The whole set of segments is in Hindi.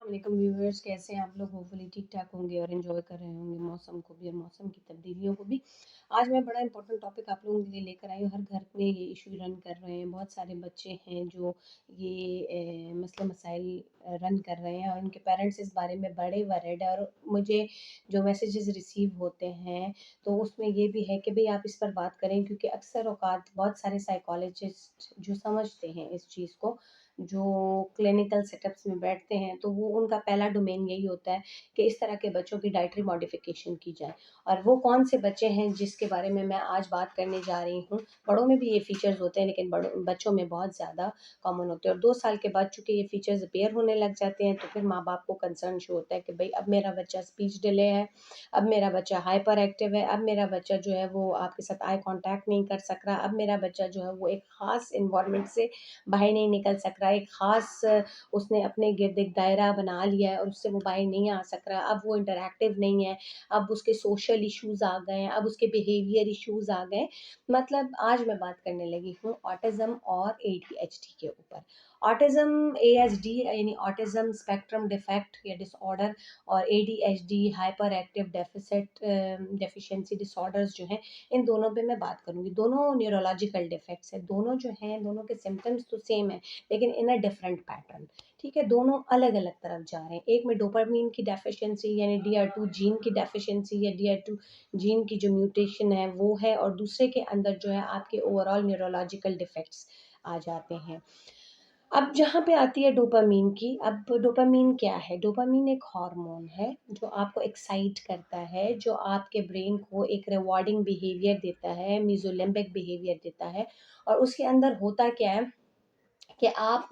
वालेकुम व्यूअर्स, कैसे हैं आप लोग? होपफुली ठीक ठाक होंगे और एंजॉय कर रहे होंगे मौसम को भी और मौसम की तब्दीलियों को भी। आज मैं बड़ा इंपॉर्टेंट टॉपिक आप लोगों के लिए लेकर आई हूँ। हर घर में ये इशू रन कर रहे हैं। बहुत सारे बच्चे हैं जो ये मसले मसाइल रन कर रहे हैं और उनके पेरेंट्स इस बारे में बड़े वरीड है। और मुझे जो मैसेजेस रिसीव होते हैं तो उसमें ये भी है कि भाई आप इस पर बात करें, क्योंकि अक्सर औकात बहुत सारे साइकोलॉजिस्ट जो समझते हैं इस चीज़ को, जो क्लिनिकल सेटअप्स में बैठते हैं, तो वो उनका पहला डोमेन यही होता है कि इस तरह के बच्चों की डाइटरी मॉडिफिकेशन की जाए। और वो कौन से बच्चे हैं जिसके बारे में मैं आज बात करने जा रही हूँ। बड़ों में भी ये फीचर्स होते हैं, लेकिन बड़ों बच्चों में बहुत ज़्यादा कॉमन होते हैं। और 2 साल के बाद चूंकि ये फीचर्स अपीयर होने लग जाते हैं, तो फिर माँ बाप को कंसर्न शो होता है कि भाई अब मेरा बच्चा स्पीच डिले है, अब मेरा बच्चा हाइपर एक्टिव है, अब मेरा बच्चा जो है वो आपके साथ आई कांटेक्ट नहीं कर सक रहा, अब मेरा बच्चा जो है वो एक ख़ास इन्वायरमेंट से बाहर नहीं निकल सक रहा, एक ख़ास उसने अपने गिर्द एक दायरा बना लिया है और उससे वो बाहर नहीं आ सक रहा, अब वो इंटरैक्टिव नहीं है, अब उसके सोशल इश्यूज़ आ गए हैं, अब उसके बिहेवियर इश्यूज़ आ गए। मतलब आज मैं बात करने लगी हूँ ऑटिज़्म और एडीएचडी के ऊपर। ऑटिज़्म एएसडी यानी ऑटिज़्म स्पेक्ट्रम डिफेक्ट या डिसऑर्डर, और ADHD hyper active deficit deficiency disorders जो हैं, इन दोनों पे मैं बात करूँगी। दोनों न्यूरोलॉजिकल डिफेक्ट्स हैं, दोनों जो हैं, दोनों के सिम्पटम्स तो सेम है, लेकिन इन अ डिफरेंट पैटर्न। ठीक है, दोनों अलग अलग तरफ जा रहे हैं। एक में डोपामीन की डेफिशिएंसी यानी डीआर टू जीन की डेफिशिएंसी या डीआर टू जीन की जो म्यूटेशन है वो है, और दूसरे के अंदर जो है आपके ओवरऑल न्यूरोलॉजिकल डिफेक्ट्स आ जाते हैं। अब जहाँ पे आती है डोपामीन की, अब डोपामीन क्या है? डोपामीन एक हार्मोन है जो आपको एक्साइट करता है, जो आपके ब्रेन को एक रिवॉर्डिंग बिहेवियर देता है, मीज़ोलिम्बिक बिहेवियर देता है। और उसके अंदर होता क्या है कि आप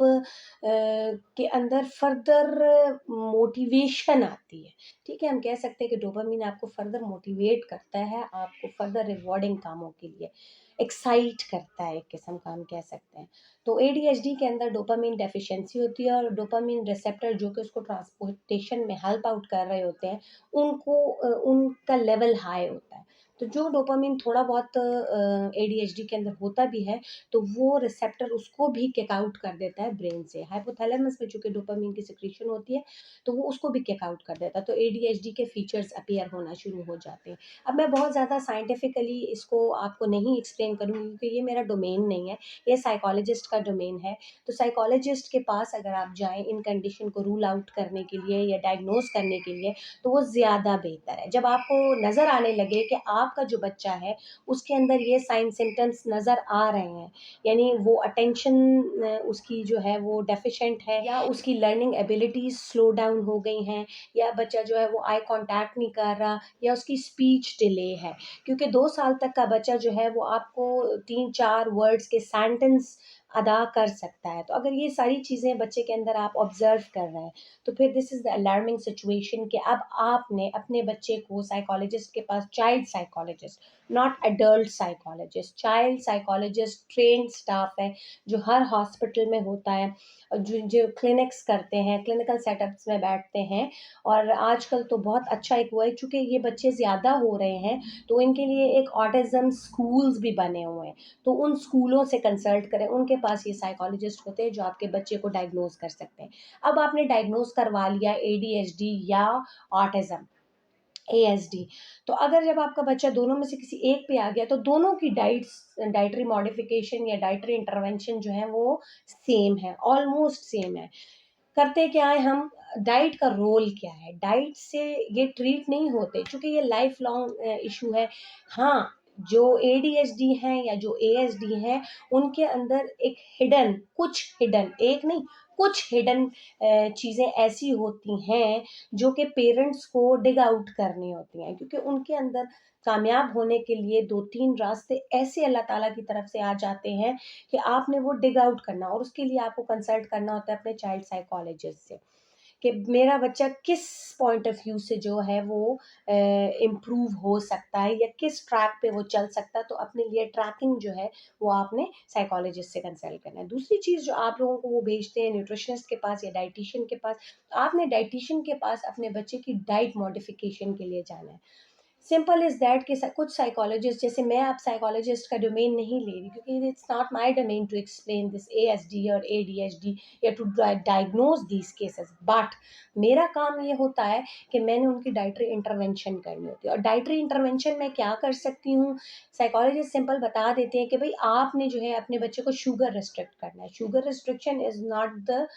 के अंदर फर्दर मोटिवेशन आती है। ठीक है, हम कह सकते हैं कि डोपामीन आपको फर्दर मोटिवेट करता है, आपको फर्दर रिवॉर्डिंग कामों के लिए एक्साइट करता है, एक किस्म का हम कह सकते हैं। तो एडीएचडी के अंदर डोपामीन डेफिशिएंसी होती है, और डोपामीन रिसेप्टर जो कि उसको ट्रांसपोर्टेशन में हेल्प आउट कर रहे होते हैं, उनका लेवल हाई होता है। तो जो डोपामीन थोड़ा बहुत एडीएचडी के अंदर होता भी है, तो वो रिसेप्टर उसको भी किक आउट कर देता है ब्रेन से। हाइपोथैलेमस में चूंकि डोपामीन की सिक्रीशन होती है, तो वो उसको भी किक आउट कर देता है, तो एडीएचडी के फीचर्स अपीयर होना शुरू हो जाते हैं। अब मैं बहुत ज़्यादा साइंटिफिकली इसको आपको नहीं एक्सप्लेन करूँगी, क्योंकि ये मेरा डोमेन नहीं है, ये साइकोलॉजिस्ट का डोमेन है। तो साइकोलॉजिस्ट के पास अगर आप जाएँ इन कंडीशन को रूल आउट करने के लिए या डायग्नोज करने के लिए, तो वो ज़्यादा बेहतर है। जब आपको नज़र आने लगे कि आपका जो बच्चा है उसके अंदर ये साइन सिम्टम्स नज़र आ रहे हैं, यानी वो अटेंशन उसकी जो है वो डेफिशिएंट है, या उसकी लर्निंग एबिलिटीज़ स्लो डाउन हो गई हैं, या बच्चा जो है वो आई कांटेक्ट नहीं कर रहा, या उसकी स्पीच डिले है। क्योंकि 2 साल तक का बच्चा जो है वो आपको 3-4 वर्ड्स के सेंटेंस अदा कर सकता है। तो अगर ये सारी चीज़ें बच्चे के अंदर आप ऑब्ज़र्व कर रहे हैं, तो फिर this is the alarming situation कि अब आपने अपने बच्चे को साइकोलॉजिस्ट के पास, child psychologist, not adult psychologist, child psychologist trained staff है जो हर हॉस्पिटल में होता है, और जो जो क्लिनिक्स करते हैं, क्लिनिकल सेटअप्स में बैठते हैं। और आजकल तो बहुत अच्छा एक हुआ है, चूँकि ये बच्चे ज़्यादा हो रहे हैं, तो इनके लिए एक ऑटिज़्म स्कूल्स भी बने हुए हैं। तो उन स्कूलों से कंसल्ट करें, उनके पास ये साइकोलॉजिस्ट होते हैं जो आपके बच्चे को डायग्नोज़ कर सकते हैं। अब आपने डायग्नोज़ करवा लिया एडीएचडी या ऑटिज़्म, एएसडी, तो अगर जब आपका बच्चा दोनों में से किसी एक पे आ गया, तो दोनों की डाइटरी मॉडिफिकेशन या डाइटरी इंटरवेंशन जो है वो सेम है, ऑलमोस्ट सेम है। करते क्या है हम, डाइट का रोल क्या है? डाइट से ये ट्रीट नहीं होते, चूँकि ये लाइफ लॉन्ग इश्यू है। हाँ, जो एडीएचडी हैं या जो एएसडी हैं, उनके अंदर एक हिडन, कुछ हिडन, एक नहीं, कुछ हिडन चीज़ें ऐसी होती हैं जो कि पेरेंट्स को डिग आउट करनी होती हैं, क्योंकि उनके अंदर कामयाब होने के लिए 2-3 रास्ते ऐसे अल्लाह ताला की तरफ से आ जाते हैं कि आपने वो डिग आउट करना, और उसके लिए आपको कंसल्ट करना होता है अपने चाइल्ड साइकोलॉजिस्ट से, कि मेरा बच्चा किस पॉइंट ऑफ व्यू से जो है वो इम्प्रूव हो सकता है, या किस ट्रैक पे वो चल सकता है। तो अपने लिए ट्रैकिंग जो है वो आपने साइकोलॉजिस्ट से कंसल्ट करना है। दूसरी चीज़ जो आप लोगों को वो भेजते हैं न्यूट्रिशनिस्ट के पास या डाइटिशियन के पास, तो आपने डाइटिशियन के पास अपने बच्चे की डाइट मॉडिफिकेशन के लिए जाना है। सिंपल इज़ दैट कि कुछ साइकोलॉजिस्ट, जैसे मैं अब साइकोलॉजिस्ट का डोमेन नहीं ले रही क्योंकि it's not my domain to explain this ASD और एडीएचडी या to diagnose these cases, but मेरा काम ये होता है कि मैंने उनकी डाइटरी इंटरवेंशन करनी होती है। और डाइटरी इंटरवेंशन में क्या कर सकती हूँ, साइकोलॉजिस्ट सिंपल बता देते हैं कि भाई आपने जो है अपने बच्चे को शुगर रिस्ट्रिक्ट करना है। Sugar restriction is not the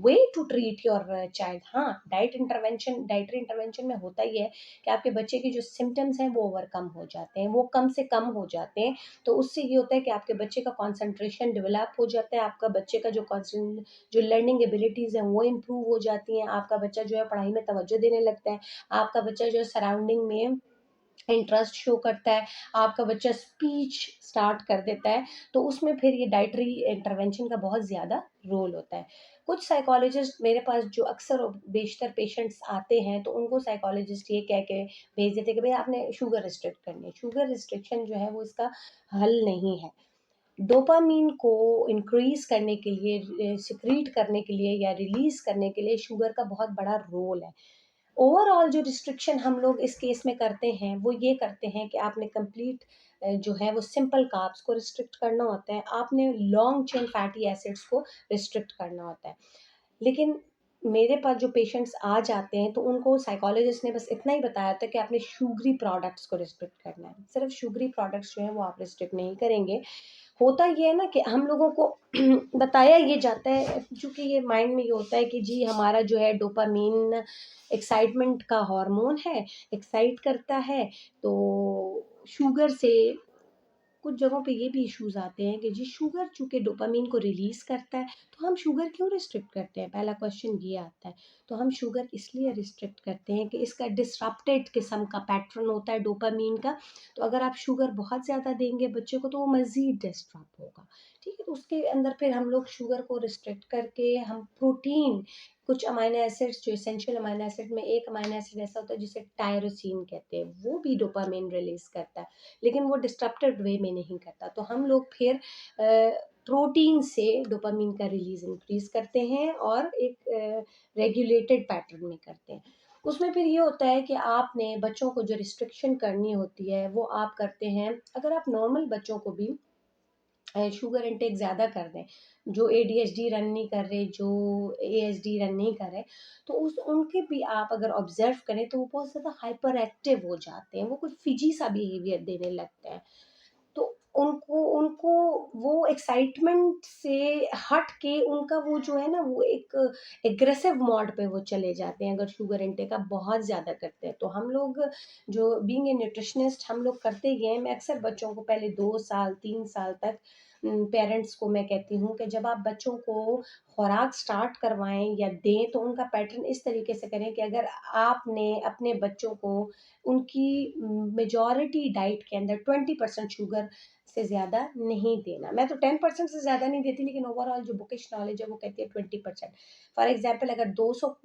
way to treat your child. हाँ, डाइटरी इंटरवेंशन में होता ही है कि आपके बच्चे के जो सिम्टम्स हैं वो ओवरकम हो जाते हैं, वो कम से कम हो जाते हैं। तो उससे ये होता है कि आपके बच्चे का कंसंट्रेशन डेवलप हो जाता है, आपका बच्चे का जो लर्निंग एबिलिटीज़ हैं वो इम्प्रूव हो जाती हैं, आपका बच्चा जो है पढ़ाई में तवज्जो देने लगता है, आपका बच्चा जो है सराउंडिंग में इंटरेस्ट शो करता है, आपका बच्चा स्पीच स्टार्ट कर देता है। तो उसमें फिर ये डाइटरी इंटरवेंशन का बहुत ज़्यादा रोल होता है। कुछ साइकोलॉजिस्ट मेरे पास जो अक्सर और बेशतर पेशेंट्स आते हैं तो उनको साइकोलॉजिस्ट ये कह के भेज देते हैं कि भाई आपने शुगर रिस्ट्रिक्ट करनी है। शुगर रिस्ट्रिक्शन जो है वो इसका हल नहीं है। डोपामीन को इंक्रीज करने के लिए, सिक्रीट करने के लिए या रिलीज करने के लिए शुगर का बहुत बड़ा रोल है। ओवरऑल जो रिस्ट्रिक्शन हम लोग इस केस में करते हैं वो ये करते हैं कि आपने कंप्लीट जो है वो सिंपल कार्ब्स को रिस्ट्रिक्ट करना होता है, आपने लॉन्ग चेन फैटी एसिड्स को रिस्ट्रिक्ट करना होता है। लेकिन मेरे पास जो पेशेंट्स आ जाते हैं तो उनको साइकोलॉजिस्ट ने बस इतना ही बताया था कि आपने शुगरी प्रोडक्ट्स को रिस्ट्रिक्ट करना है। सिर्फ शुगरी प्रोडक्ट्स जो है वो आप रिस्ट्रिक्ट नहीं करेंगे। होता ये है ना कि हम लोगों को बताया ये जाता है, चूँकि ये माइंड में ये होता है कि जी हमारा जो है डोपामीन एक्साइटमेंट का हार्मोन है, एक्साइट करता है, तो शुगर से कुछ जगहों पे ये भी इश्यूज़ आते हैं कि जी शुगर चूँकि डोपामाइन को रिलीज़ करता है, तो हम शुगर क्यों रिस्ट्रिक्ट करते हैं? पहला क्वेश्चन ये आता है। तो हम शुगर इसलिए रिस्ट्रिक्ट करते हैं कि इसका डिसरप्टेड किस्म का पैटर्न होता है डोपामाइन का। तो अगर आप शुगर बहुत ज़्यादा देंगे बच्चे को तो वो मज़ीद डिसरप्ट होगा, ठीक है? तो उसके अंदर फिर हम लोग शुगर को रिस्ट्रिक्ट करके हम प्रोटीन, कुछ अमाइनो एसिड्स जो एसेंशियल अमाइनो एसिड में एक अमाइनो एसिड ऐसा होता है जिसे टायरोसिन कहते हैं, वो भी डोपामाइन रिलीज़ करता है। लेकिन वो डिस्ट्रप्टेड वे में नहीं करता। तो हम लोग फिर प्रोटीन से डोपामाइन का रिलीज इंक्रीज करते हैं और एक रेगुलेटेड पैटर्न में करते हैं। उसमें फिर ये होता है कि आपने बच्चों को जो रिस्ट्रिक्शन करनी होती है वो आप करते हैं। अगर आप नॉर्मल बच्चों को भी शुगर इंटेक ज़्यादा कर दें, जो एडीएचडी रन नहीं कर रहे, जो एएसडी रन नहीं कर रहे, तो उस उनके भी आप अगर ऑब्जर्व करें तो वो बहुत ज़्यादा हाइपर एक्टिव हो जाते हैं, वो कुछ फिजी सा बिहेवियर देने लगते हैं। तो उनको उनको वो एक्साइटमेंट से हट के उनका वो जो है ना वो एक एग्रेसिव मोड पे वो चले जाते हैं अगर शुगर इंटेक आप बहुत ज़्यादा करते हैं। तो हम लोग जो बीइंग ए न्यूट्रिशनिस्ट हम लोग करते ये हैं, मैं अक्सर बच्चों को पहले 2 साल 3 साल तक पेरेंट्स को मैं कहती हूँ कि जब आप बच्चों को खुराक स्टार्ट करवाएं या दें तो उनका पैटर्न इस तरीके से करें कि अगर आपने अपने बच्चों को उनकी मेजॉरिटी डाइट के अंदर 20% शुगर से ज़्यादा नहीं देना। मैं तो 10% से ज़्यादा नहीं देती, लेकिन ओवरऑल जो बुकिश नॉलेज है वो कहती है 20%। फॉर एग्जांपल अगर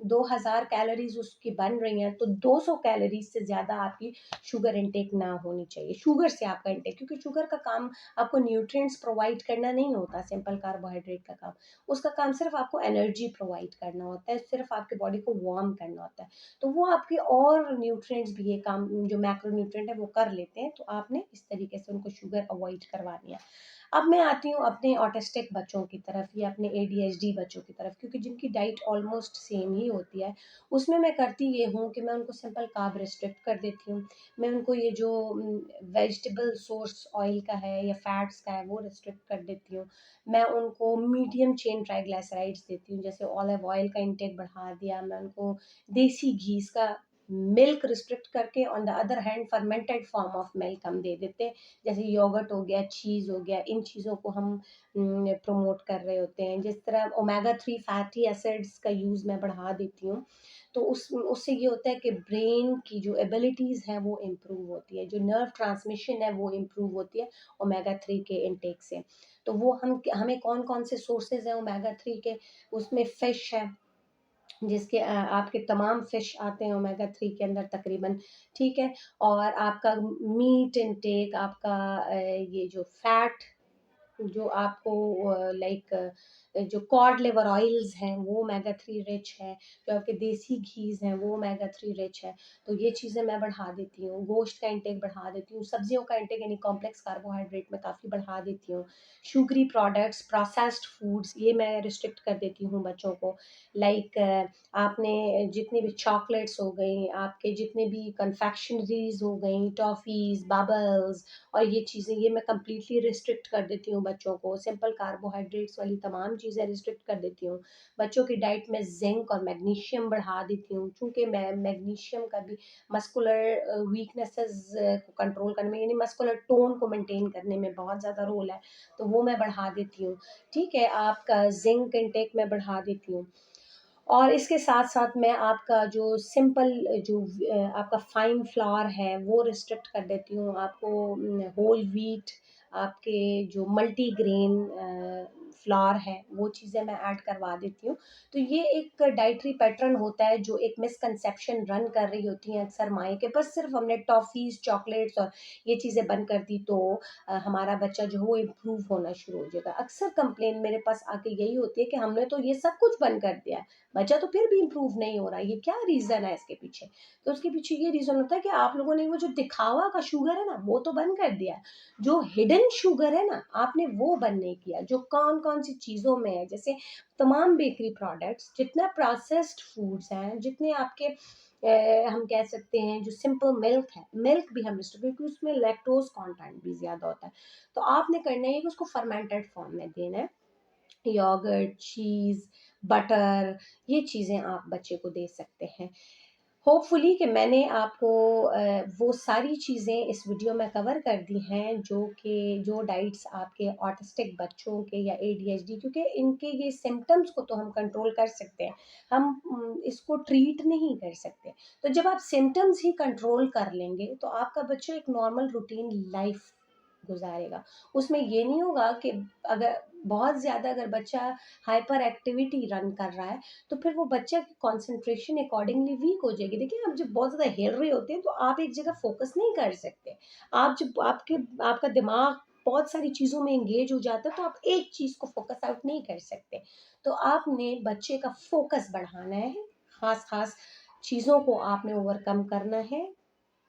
2000 कैलोरीज उसकी बन रही हैं तो 200 कैलोरीज से ज़्यादा आपकी शुगर इंटेक ना होनी चाहिए। शुगर से आपका इंटेक, क्योंकि शुगर का काम आपको न्यूट्रिएंट्स प्रोवाइड करना नहीं होता, सिंपल कार्बोहाइड्रेट का काम। उसका काम सिर्फ आपको एनर्जी प्रोवाइड करना होता है, सिर्फ आपके बॉडी को वार्म करना होता है। तो वो आपके और न्यूट्रिएंट्स भी ये काम जो मैक्रो न्यूट्रिएंट है वो कर लेते हैं। तो आपने इस तरीके से उनको शुगर अवॉइड करवानी है। अब मैं आती हूँ अपने ऑटिस्टिक बच्चों की तरफ या अपने एडीएचडी बच्चों की तरफ, क्योंकि जिनकी डाइट ऑलमोस्ट सेम ही होती है। उसमें मैं करती ये हूँ कि मैं उनको सिंपल कार्ब रिस्ट्रिक्ट कर देती हूँ। मैं उनको ये जो वेजिटेबल सोर्स ऑयल का है या फैट्स का है वो रिस्ट्रिक्ट कर देती हूँ। मैं उनको मीडियम चेन ट्राइग्लिसराइड्स देती हूँ, जैसे ऑलिव ऑयल का इंटेक बढ़ा दिया। मैं उनको देसी घी का मिल्क रिस्ट्रिक्ट करके on the other hand fermented form of milk हम दे देते हैं, जैसे योगर्ट हो गया, चीज़ हो गया, इन चीज़ों को हम प्रमोट कर रहे होते हैं। जिस तरह ओमेगा 3 फैटी एसिड्स का यूज़ मैं बढ़ा देती हूँ, तो उससे ये होता है कि ब्रेन की जो एबिलिटीज़ हैं वो इम्प्रूव होती है, जो नर्व ट्रांसमिशन है वो इम्प्रूव होती है ओमेगा 3 के इंटेक से। तो वो हमें कौन कौन से सोर्सेज हैं ओमेगा 3 के, उसमें फ़िश है, जिसके आपके तमाम फ़िश आते हैं ओमेगा 3 के अंदर तकरीबन, ठीक है? और आपका मीट इनटेक, आपका ये जो फैट जो आपको लाइक जो कॉड लिवर ऑयल्स हैं वो ओमेगा 3 रिच है, जो आपके देसी घीज़ हैं वो ओमेगा 3 रिच है, तो ये चीज़ें मैं बढ़ा देती हूँ। गोश्त का इंटेक बढ़ा देती हूँ, सब्जियों का इंटेक यानी कॉम्प्लेक्स कार्बोहाइड्रेट में काफ़ी बढ़ा देती हूँ। शुगरी प्रोडक्ट्स, प्रोसेस्ड फूड्स ये मैं रिस्ट्रिक्ट कर देती हूँ बच्चों को। लाइक आपने जितनी भी चॉकलेट्स हो गई, आपके जितने भी कन्फेक्शनरीज़ हो गई, टॉफ़ीज़, बबल्स और ये चीज़ें ये मैं कंप्लीटली रिस्ट्रिक्ट कर देती हूँ बच्चों को। सिंपल कार्बोहाइड्रेट्स वाली तमाम चीज़ें रिस्ट्रिक्ट कर देती हूँ। बच्चों की डाइट में ज़िंक और मैग्नीशियम बढ़ा देती हूँ, चूँकि मैं मैग्नीशियम का भी मस्कुलर वीकनेसेस को कंट्रोल करने में यानी मस्कुलर टोन को मेंटेन करने में बहुत ज़्यादा रोल है, तो वो मैं बढ़ा देती हूँ। ठीक है, आपका ज़िंक इंटेक मैं बढ़ा देती हूँ। और इसके साथ-साथ मैं आपका जो सिंपल जो आपका फाइन फ्लावर है वो रिस्ट्रिक्ट कर देती हूँ। आपको होल व्हीट, आपके जो मल्टीग्रेन फ्लावर है वो चीज़ें मैं ऐड करवा देती हूँ। तो ये एक डाइटरी पैटर्न होता है जो एक मिसकंसेप्शन रन कर रही होती हैं अक्सर माएँ कि बस सिर्फ़ हमने टॉफ़ीज़, चॉकलेट्स और ये चीज़ें बंद कर दी तो हमारा बच्चा जो है वो इम्प्रूव होना शुरू हो जाएगा। अक्सर कंप्लेन मेरे पास आके यही होती है कि हमने तो ये सब कुछ बंद कर दिया है, बच्चा तो फिर भी इम्प्रूव नहीं हो रहा है, ये क्या रीज़न है इसके पीछे? तो उसके पीछे ये रीज़न होता है कि आप लोगों ने वो जो दिखावा का शुगर है ना, वो तो बंद कर दिया है। जो हिडन शुगर है ना, आपने वो बंद नहीं किया। जो कौन-कौन सी चीज़ों में है, जैसे तमाम बेकरी प्रोडक्ट्स, जितना प्रोसेस्ड फूड्स हैं, जितने आपके हम कह सकते हैं जो सिंपल मिल्क है, मिल्क भी हम रिस्ट्रिक्ट क्योंकि उसमें लैक्टोज़ कंटेंट भी ज़्यादा होता है। तो आपने करना है कि उसको फर्मेंटेड फॉर्म में देना है। योगर्ट, चीज़, बटर ये चीज़ें आप बच्चे को दे सकते हैं। होपफुली कि मैंने आपको वो सारी चीज़ें इस वीडियो में कवर कर दी हैं जो डाइट्स आपके ऑटिस्टिक बच्चों के या एडीएचडी क्योंकि इनके ये सिम्पटम्स को तो हम कंट्रोल कर सकते हैं, हम इसको ट्रीट नहीं कर सकते। तो जब आप सिम्पटम्स ही कंट्रोल कर लेंगे, तो आपका बच्चा एक नॉर्मल रूटीन लाइफ़ गुज़ारेगा। उसमें ये नहीं होगा कि अगर बहुत ज़्यादा अगर बच्चा हाइपर एक्टिविटी रन कर रहा है, तो फिर वो बच्चे की कंसंट्रेशन अकॉर्डिंगली वीक हो जाएगी। देखिए, आप जब बहुत ज़्यादा हिल रहे होते हैं, तो आप एक जगह फ़ोकस नहीं कर सकते। आप जब आपका दिमाग बहुत सारी चीज़ों में एंगेज हो जाता है, तो आप एक चीज़ को फ़ोकस आउट नहीं कर सकते। तो आपने बच्चे का फ़ोकस बढ़ाना है, ख़ास-ख़ास चीज़ों को आपने ओवरकम करना है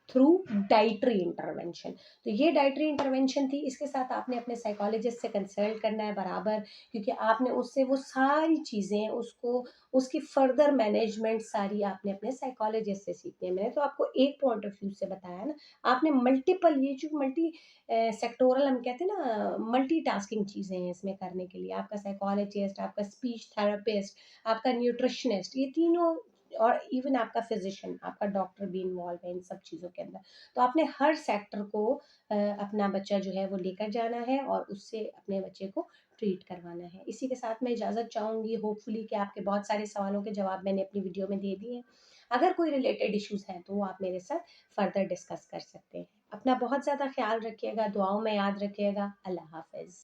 थ्रू डाइटरी इंटरवेंशन। तो ये डाइटरी इंटरवेंशन थी, इसके साथ आपने अपने साइकोलॉजिस्ट से कंसल्ट करना है बराबर क्योंकि आपने उससे वो सारी चीज़ें उसको उसकी फर्दर मैनेजमेंट सारी आपने अपने साइकोलॉजिस्ट से सीखनी है। मैंने तो आपको एक पॉइंट ऑफ व्यू से बताया ना, आपने मल्टीपल ये जो मल्टी सेक्टोरल हम कहते हैं ना मल्टीटास्किंग चीज़ें हैं इसमें करने के लिए। आपका साइकोलॉजिस्ट, आपका स्पीच थेरेपिस्ट, आपका न्यूट्रिशनिस्ट ये तीनों और इवन आपका फिजिशियन, आपका डॉक्टर भी इन्वॉल्व है इन सब चीज़ों के अंदर। तो आपने हर सेक्टर को अपना बच्चा जो है वो लेकर जाना है और उससे अपने बच्चे को ट्रीट करवाना है। इसी के साथ मैं इजाज़त चाहूँगी होपफुली कि आपके बहुत सारे सवालों के जवाब मैंने अपनी वीडियो में दे दिए हैं। अगर कोई रिलेटेड इश्यूज़ हैं तो वो आप मेरे साथ फर्दर डिस्कस कर सकते हैं। अपना बहुत ज़्यादा ख़्याल रखिएगा, दुआओं में याद रखिएगा। अल्लाह हाफ़िज़।